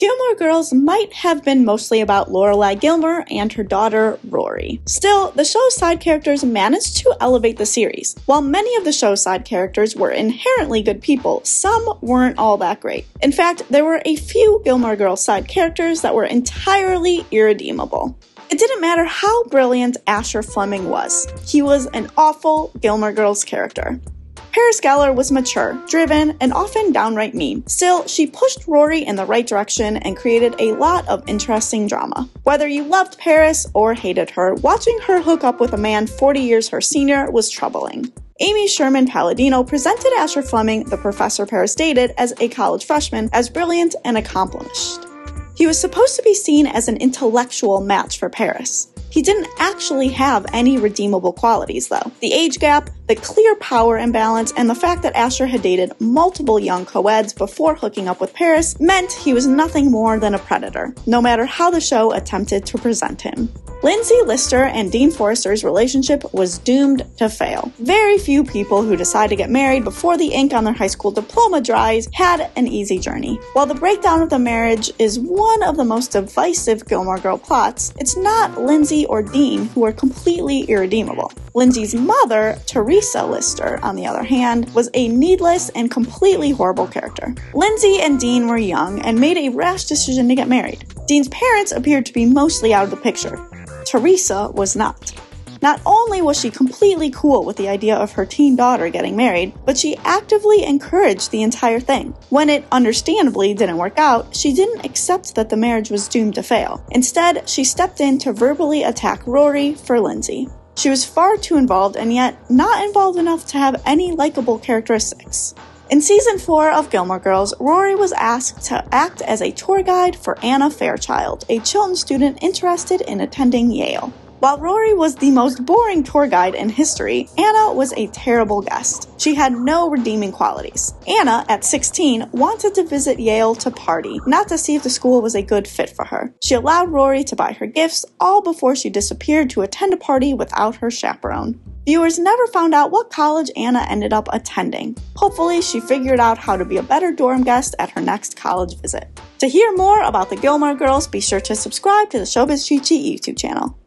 Gilmore Girls might have been mostly about Lorelai Gilmore and her daughter, Rory. Still, the show's side characters managed to elevate the series. While many of the show's side characters were inherently good people, some weren't all that great. In fact, there were a few Gilmore Girls side characters that were entirely irredeemable. It didn't matter how brilliant Asher Fleming was. He was an awful Gilmore Girls character. Paris Geller was mature, driven, and often downright mean. Still, she pushed Rory in the right direction and created a lot of interesting drama. Whether you loved Paris or hated her, watching her hook up with a man 40 years her senior was troubling. Amy Sherman Palladino presented Asher Fleming, the professor Paris dated, as a college freshman, as brilliant and accomplished. He was supposed to be seen as an intellectual match for Paris. He didn't actually have any redeemable qualities, though. The age gap, the clear power imbalance, and the fact that Asher had dated multiple young co-eds before hooking up with Paris meant he was nothing more than a predator, no matter how the show attempted to present him. Lindsay Lister and Dean Forrester's relationship was doomed to fail. Very few people who decide to get married before the ink on their high school diploma dries had an easy journey. While the breakdown of the marriage is one of the most divisive Gilmore Girl plots, it's not Lindsay or Dean who are completely irredeemable. Lindsay's mother, Teresa Lister, on the other hand, was a needless and completely horrible character. Lindsay and Dean were young and made a rash decision to get married. Dean's parents appeared to be mostly out of the picture. Teresa was not. Not only was she completely cool with the idea of her teen daughter getting married, but she actively encouraged the entire thing. When it understandably didn't work out, she didn't accept that the marriage was doomed to fail. Instead, she stepped in to verbally attack Rory for Lindsay. She was far too involved and yet not involved enough to have any likable characteristics. In season 4 of Gilmore Girls, Rory was asked to act as a tour guide for Anna Fairchild, a Chilton student interested in attending Yale. While Rory was the most boring tour guide in history, Anna was a terrible guest. She had no redeeming qualities. Anna, at 16, wanted to visit Yale to party, not to see if the school was a good fit for her. She allowed Rory to buy her gifts, all before she disappeared to attend a party without her chaperone. Viewers never found out what college Anna ended up attending. Hopefully, she figured out how to be a better dorm guest at her next college visit. To hear more about the Gilmore Girls, be sure to subscribe to the Showbiz Cheat Sheet YouTube channel.